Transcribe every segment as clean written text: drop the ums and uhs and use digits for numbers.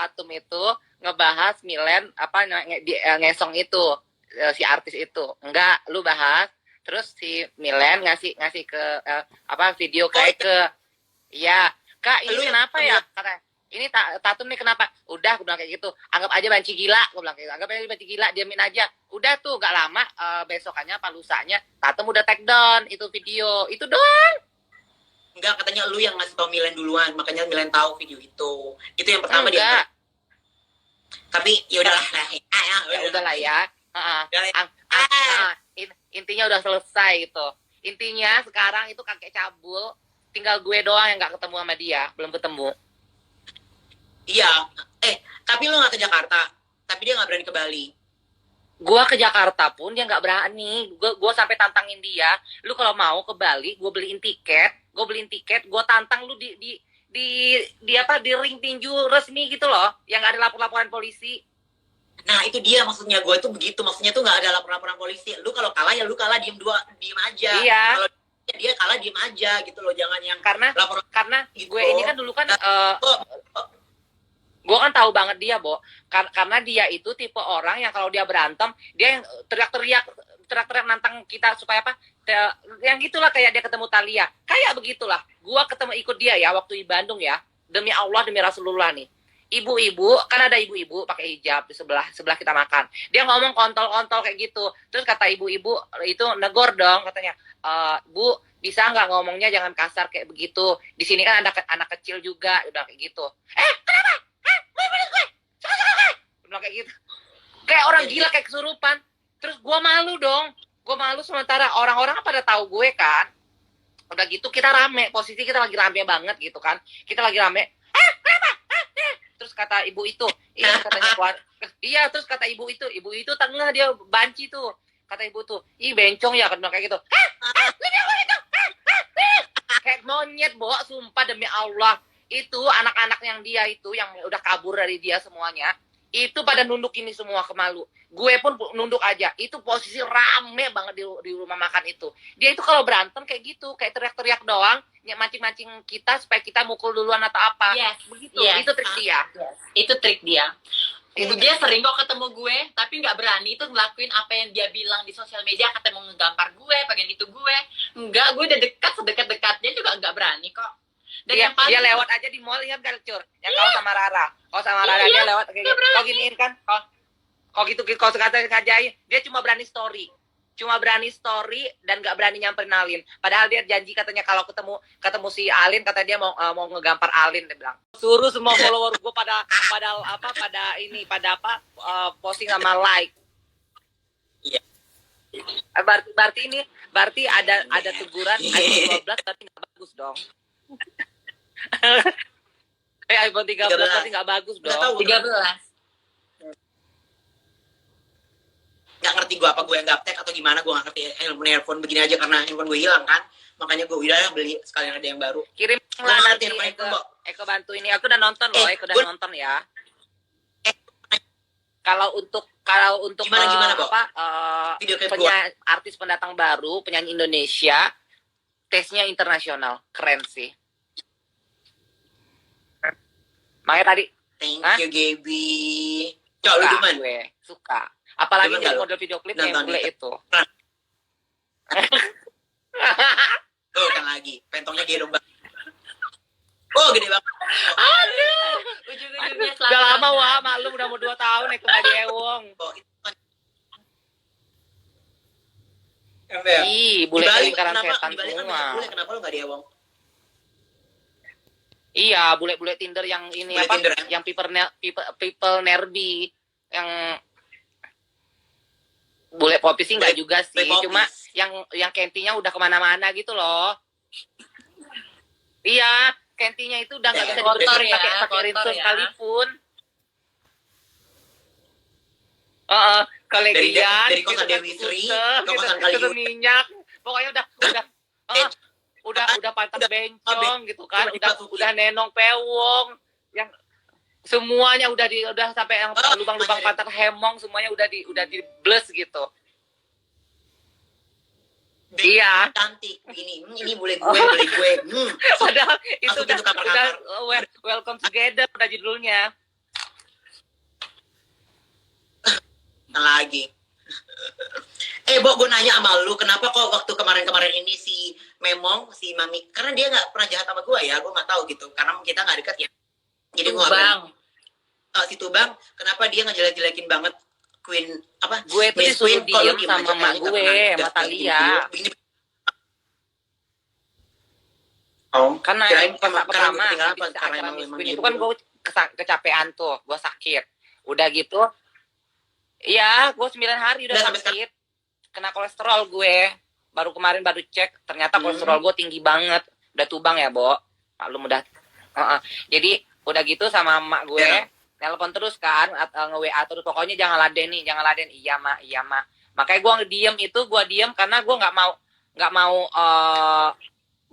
Tatum itu ngebahas Milen ngesong itu si artis itu. Enggak, lu bahas. Terus si Milen ngasih ke video kayak ke iya, Kak, ini kenapa ya? Kata ini Tatum nih kenapa? Udah, gue bilang kayak gitu. Anggap aja banci gila, gue bilang kayak gitu. Anggap aja banci gila, diamin aja. Udah tuh, gak lama besokannya apa lusanya Tatum udah take down itu video. Itu doang. Enggak, katanya lu yang ngasih tau Milen duluan, makanya Milen tahu video itu. Itu yang pertama dia. Tapi ya udahlah, ya udahlah ya. Intinya udah selesai itu. Intinya sekarang itu kakek cabul, tinggal gue doang yang nggak ketemu sama dia, belum ketemu. Iya, tapi lu nggak ke Jakarta, tapi dia nggak berani ke Bali. Gua ke Jakarta pun dia nggak berani. Gua sampai tantangin dia. Lu kalau mau ke Bali, gue beliin tiket. Gue tantang lu di ring tinju resmi gitu loh, yang nggak ada laporan polisi. Nah itu dia maksudnya, gue tuh begitu, maksudnya tuh nggak ada laporan polisi. Lu kalau kalah ya lu kalah, diem aja. Iya. Kalau dia kalah diem aja gitu loh, jangan yang karena gitu. Gue ini kan dulu kan gue kan tahu banget dia, Bo. Karena dia itu tipe orang yang kalau dia berantem, dia yang teriak-teriak nantang kita supaya apa? Yang gitulah, kayak dia ketemu Thalia. Kayak begitulah. Gue ketemu ikut dia ya waktu di Bandung ya. Demi Allah, demi Rasulullah nih. Ibu-ibu, kan ada ibu-ibu pakai hijab di sebelah kita makan. Dia ngomong kontol-kontol kayak gitu. Terus kata ibu-ibu itu negor dong katanya. Bu, bisa nggak ngomongnya jangan kasar kayak begitu. Di sini kan ada anak kecil juga, udah kayak gitu. Kenapa? Bilang kayak gitu. Kayak orang gila, kayak kesurupan. Terus gue malu dong. Gue malu sementara orang-orang pada tahu gue kan. Udah gitu kita rame, posisi kita lagi rame banget gitu kan. Kita lagi rame. Kenapa? Terus kata ibu itu, iya katanya keluar. Iya, terus kata ibu itu tengah dia banci tuh. Kata ibu tuh, ih bencong ya, kayak gitu. Kayak monyet, Bo, sumpah demi Allah. Itu anak-anak yang dia itu, yang udah kabur dari dia semuanya, itu pada nunduk ini semua kemalu. Gue pun nunduk aja. Itu posisi rame banget di rumah makan itu. Dia itu kalau berantem kayak gitu, kayak teriak-teriak doang, mancing-mancing kita supaya kita mukul duluan atau apa. Yes. Begitu. Yes. Itu trik dia. Yes. Itu trik dia. Dia sering kok ketemu gue, tapi nggak berani tuh ngelakuin apa yang dia bilang di sosial media, katanya mau ngegampar gue, bagian itu gue. Enggak, gue udah dekat, sedekat-dekatnya juga nggak berani kok. Dan dia lewat aja di mall, ingat gak, Cur? Yang kau sama Rara. Kau sama Rara dia lewat kayak gitu. Kau giniin kan? Kau gitu, kau ngajain. Dia cuma berani story. Dan gak berani nyamperin Alin. Padahal dia janji katanya kalau ketemu si Alin, kata dia mau ngegampar Alin, dia bilang. Suruh semua follower gue pada posting sama like. Iya. Berarti ada teguran iPhone 12 tapi nggak bagus dong. iPhone 13 tapi nggak bagus dong. 13. Nggak ngerti gue apa gue yang gaptek atau gimana, gue nggak ngerti. Handphone begini aja karena handphone gue hilang kan, makanya gue udah beli sekalian ada yang baru. Kirim lah nanti Eko bantu ini. Aku udah nonton loh, Eko udah nonton ya. Kalau untuk gimana, artis pendatang baru, penyanyi Indonesia, tesnya internasional, keren sih. Makanya tadi. Thank you, Gaby. Coba lu cuman. Gue suka. Apalagi jadi model video klip yang bule itu. Tuh kan lagi, pentongnya gedong banget. Oh, gede banget. Aduh. Ujung-ujungnya udah lama wah, malu udah mau 2 tahun Eko nggak diewong. Ih, bule lingkaran setan semua. Kenapa lu nggak diewong? Iya, bule-bule Tinder yang ini bule apa? Tinder, yang people nerby, yang bule popis sih nggak juga sih, cuma yang kentinya udah kemana-mana gitu loh. Iya, kentinya itu udah nggak bisa pakai rinso sekalipun. Kolegian dari kosan Dewi Sri ke kosan Kaliut, minyak, pokoknya udah pantat bencong gitu kan, udah nenong pewong, yang semuanya udah sampai yang lubang-lubang pantat hemong semuanya udah di bless gitu. Iya. Cantik ini boleh gue. Padahal itu udah welcome together udah judulnya. lagi. Bo, gue nanya sama lu, kenapa kok waktu kemarin-kemarin ini si Memong, si Mami, karena dia nggak pernah jahat sama gue ya, gue nggak tahu gitu, karena kita nggak dekat ya. Jadi gue Bang, si Tubang, kenapa dia ngejelek-jelekin banget Queen apa? Gue tuh Miss disuruh Queen, kok lu diem diem sama aja, emak kayaknya nggak gue, pernah sama lihat Thalia. begini. Oh, Karena kirain pas pertama ketinggalan apa? habis Karena acara emang Miss memang Queen dia itu kan dulu. gue kecapean tuh, gue sakit. Udah gitu, iya gue 9 hari udah Udah sampai sakit. Kena kolesterol gue. Baru kemarin baru cek, ternyata kolesterol gue tinggi banget. Udah tubang ya, Bo. Maklum udah. Jadi udah gitu sama emak gue, telepon terus kan, nge-WA terus, pokoknya jangan laden nih, jangan laden. Iya mak. Makanya gue gue diem karena gue nggak mau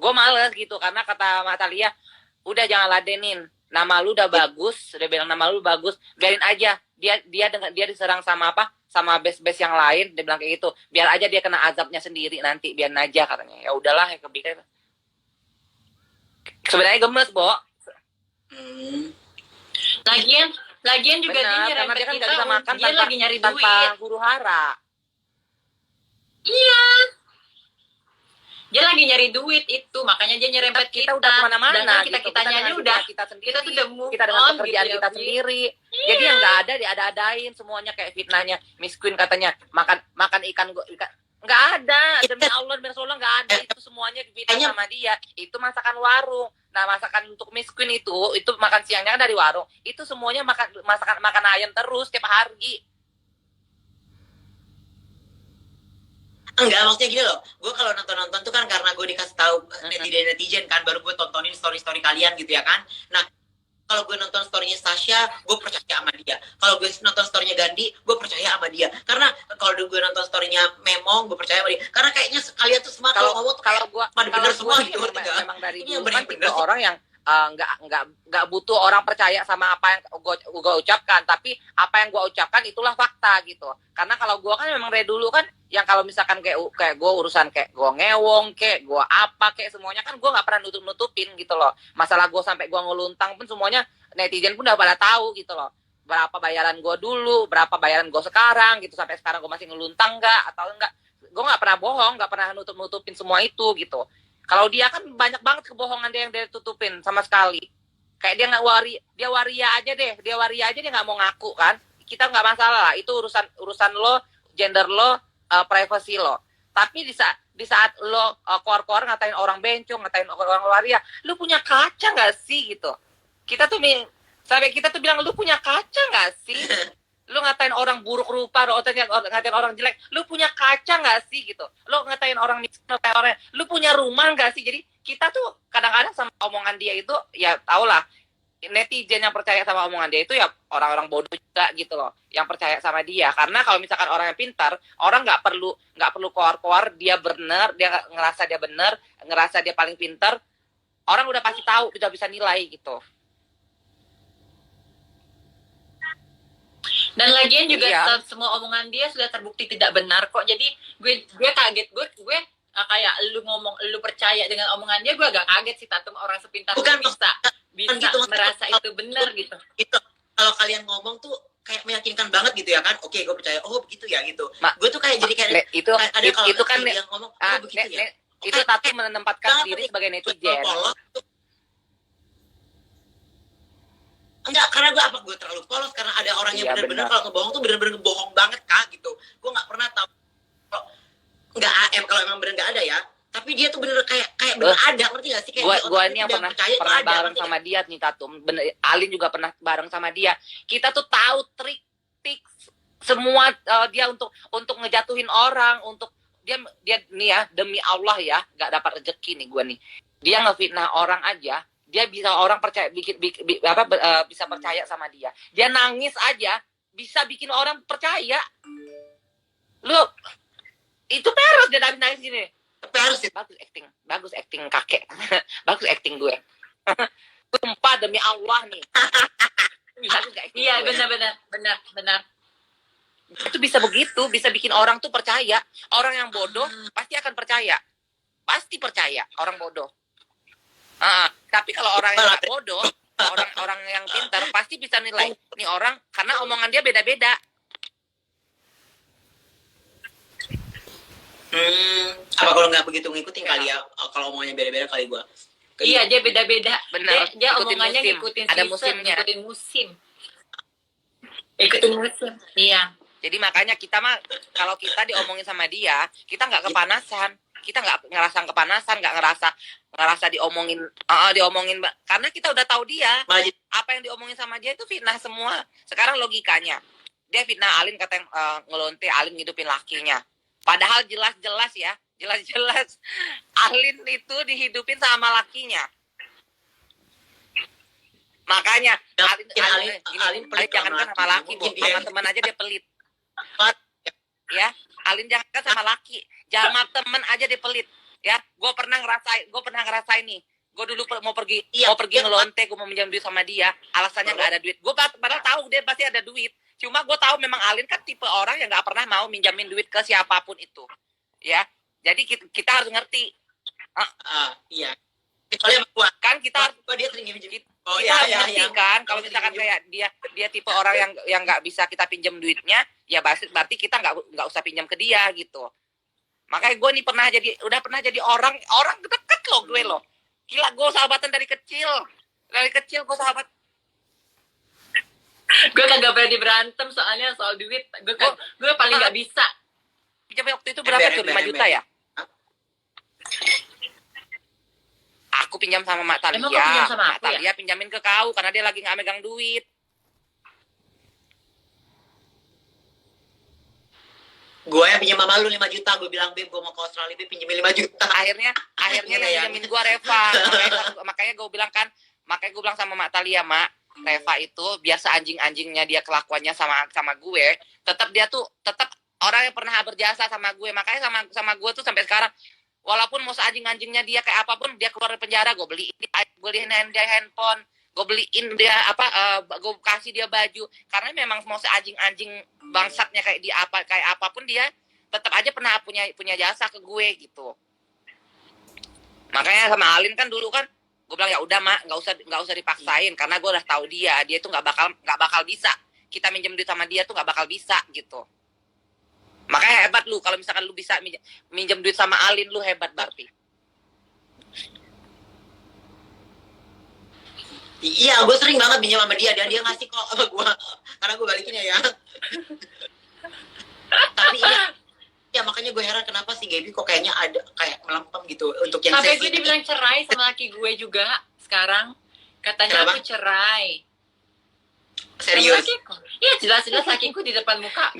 gue males gitu, karena kata Mak Thalia, udah jangan ladenin, nama lu udah bagus, udah bilang nama lu bagus, biarin aja dia diserang sama apa, sama base yang lain, dia bilang kayak gitu, biar aja dia kena azabnya sendiri nanti, biarin aja katanya. Ya udahlah, ya kebikir. Sebenarnya gemes, Bo. Lagian juga Benar, dia karena nyerempet dia kan kita, nggak bisa makan dia lagi nyari duit. tanpa huru hara. Iya. Dia lagi nyari duit itu, makanya dia nyerempet Kita udah kemana-mana, Sedangkan gitu. kitanya dengan udah kita sendiri, kita tuh udah move kita dengan on pekerjaan gitu ya, kita Bi. sendiri. Iya. Jadi yang nggak ada diada-adain semuanya, kayak fitnahnya Miss Queen katanya makan ikan nggak ada, demi Allah demi Rasulullah nggak ada, itu semuanya difitnah sama dia. Itu masakan warung. Nah, masakan untuk Miss Queen itu makan siangnya dari warung. Itu semuanya makan ayam terus tiap hari. Enggak, maksudnya gini loh, gue kalau nonton tuh kan karena gue dikasih tahu netizen kan, baru gue tontonin story kalian gitu ya kan. Nah, kalau gue nonton storynya Sasha, gue percaya sama dia. Kalau gue nonton storynya Gandhi, gue percaya sama dia. Karena kalau gue nonton storynya Memong, gue percaya sama dia. Karena kayaknya kalian tuh semua kalau ngomong tuh kalau gue bener semua gitu. Memang dari ini yang dulu kan bener-bener tipe orang yang nggak butuh orang percaya sama apa yang gue ucapkan, tapi apa yang gue ucapkan itulah fakta gitu. Karena kalau gue kan memang dari dulu kan, yang kalau misalkan kayak gue urusan kayak gue ngewong, kayak gue apa, kayak semuanya kan gue nggak pernah nutupin gitu loh. Masalah gue sampai gue ngeluntang pun semuanya netizen pun udah pada tahu gitu loh. Berapa bayaran gue dulu, berapa bayaran gue sekarang gitu, sampai sekarang gue masih ngeluntang nggak atau enggak. Gue nggak pernah bohong, nggak pernah nutupin semua itu gitu. Kalau dia kan banyak banget kebohongan dia yang dia tutupin sama sekali. Kayak dia nggak waria aja dia nggak mau ngaku kan. Kita nggak masalah lah, itu urusan lo, gender lo, privacy lo. Tapi di saat lo keluar ngatain orang bencong, ngatain orang waria, lu punya kaca nggak sih gitu. Sampai kita tuh bilang, lu punya kaca nggak sih? Lu ngatain orang buruk rupa, ngatain orang jelek, lu punya kaca nggak sih gitu. Lu ngatain orang miskin, ngatain orang, lu punya rumah nggak sih? Jadi kita tuh kadang-kadang sama omongan dia itu, ya tau lah, netizen yang percaya sama omongan dia itu ya orang-orang bodoh juga gitu loh, yang percaya sama dia. Karena kalau misalkan orang yang pintar, orang nggak perlu koar-koar dia benar, dia ngerasa dia benar, ngerasa dia paling pintar, orang udah pasti tahu, udah bisa nilai gitu. Dan lagian juga iya, semua omongan dia sudah terbukti tidak benar kok. Jadi gue kaget, gue kayak lu ngomong, lu percaya dengan omongan dia, gue agak kaget sih, Tatum, orang sepintar Bukan, bisa gitu, merasa itu benar gitu. Itu kalau kalian ngomong tuh kayak meyakinkan banget gitu ya kan. Oke, gue percaya. Oh begitu ya gitu. Gue tuh kayak jadi kayak itu kan yang ngomong, oh begitu ya. Itu Tatum menempatkan diri sebagai netizen. Enggak, karena gue terlalu polos, karena ada orang yang benar-benar kalau ngebohong tuh benar-benar ngebohong banget kak gitu. Gue nggak pernah tahu nggak AM kalau emang benar nggak ada ya. Tapi dia tuh bener kayak bener ada, ngerti gak sih? Gue ini yang pernah bareng sama dia nih, Tatum. Alin juga pernah bareng sama dia. Kita tuh tahu trik semua dia untuk ngejatuhin orang, untuk dia nih ya, demi Allah ya, nggak dapat rezeki nih gue nih. Dia ngefitnah orang aja, dia bisa orang percaya, bisa percaya sama dia. Dia nangis aja bisa bikin orang percaya. Lu itu peres dia nangis gini. Peres bagus acting kakek. Bagus acting gue. Sumpah demi Allah nih. Iya, benar. Itu bisa begitu, bisa bikin orang tuh percaya. Orang yang bodoh pasti akan percaya. Pasti percaya orang bodoh. Tapi kalau orang yang gak bodoh, orang yang pintar pasti bisa nilai nih orang, karena omongan dia beda-beda. Apa kalau nggak begitu ngikutin kali ya? Kalau omongannya beda-beda kali gua. Iya, dia beda-beda. Benar. Dia Ikutin omongannya musim. ngikutin Ada season, musimnya. ngikutin musim. Ikutin musim. Iya. Jadi makanya kita mah kalau kita diomongin sama dia, kita nggak kepanasan, kita nggak ngerasa kepanasan, nggak ngerasa diomongin, karena kita udah tahu dia. Malah jadi Apa yang diomongin sama dia itu fitnah semua. Sekarang logikanya, dia fitnah Alin, kata yang ngelonte Alin ngidupin lakinya. Padahal jelas-jelas ya, jelas-jelas Alin itu dihidupin sama lakinya. Makanya Alin pelit jangan kan sama laki, mungkin sama dia- teman aja dia pelit. Ya, Alin jangan kan sama laki, sama temen aja dia pelit. Ya, gue pernah ngerasain nih. Gue dulu mau pergi ngelonte, gue mau minjam duit sama dia, alasannya nggak ada duit. Gue padahal tahu dia pasti ada duit. Cuma gue tahu memang Alin kan tipe orang yang nggak pernah mau minjamin duit ke siapapun itu. Ya, jadi kita harus ngerti. Iya. Kecuali sama gua. Kan kita harus Gua dia sering minjem. Oh kita harus iya ngerti iya. kan, kalau misalkan kayak dia tipe orang yang nggak bisa kita pinjam duitnya, ya berarti kita nggak usah pinjam ke dia gitu. Makanya gue nih udah pernah jadi orang deket loh gue loh. Gila, gue sahabatan dari kecil gue sahabat. Gue kagak berani berantem soalnya soal duit. Gue paling nggak bisa. Pinjam waktu itu berapa tuh? 5 juta ya? Aku pinjam sama Mak Talia. Emang kau pinjam sama Mak aku ya? Talia pinjamin ke kau karena dia lagi nggak megang duit. Gua yang pinjam sama lu 5 juta, gua bilang Beb, gua mau ke Australia, Beb pinjemin 5 juta. Akhirnya yang pinjamin gue Reva. Makanya gue bilang sama Mak Talia, Mak, Reva itu biasa anjing-anjingnya dia kelakuannya sama gue, tetap orang yang pernah berjasa sama gue. Makanya sama gue tuh sampai sekarang, walaupun mau seanjing-anjingnya dia kayak apapun, dia keluar dari penjara, gue beliin dia handphone, gue beliin dia gue kasih dia baju, karena memang mau seanjing-anjing bangsatnya kayak apapun, dia tetap aja pernah punya jasa ke gue gitu. Makanya sama Alin kan dulu kan gue bilang ya udah Mak, nggak usah dipaksain, karena gue udah tahu dia itu nggak bakal bisa kita minjem duit sama dia tuh, nggak bakal bisa gitu. Makanya hebat lu kalau misalkan lu bisa minjem duit sama Alin, lu hebat berarti. Iya, gue sering banget pinjam sama dia dan dia ngasih kok sama gue, karena gue balikin ya. Tapi ya makanya gue heran kenapa sih Gaby kok kayaknya ada kayak melempem gitu untuk yang Sampai sesi gue dibilang cerai sama laki gue juga sekarang. Katanya Kenapa? aku cerai. serius. Iya, jelas-jelas lakiku di depan muka.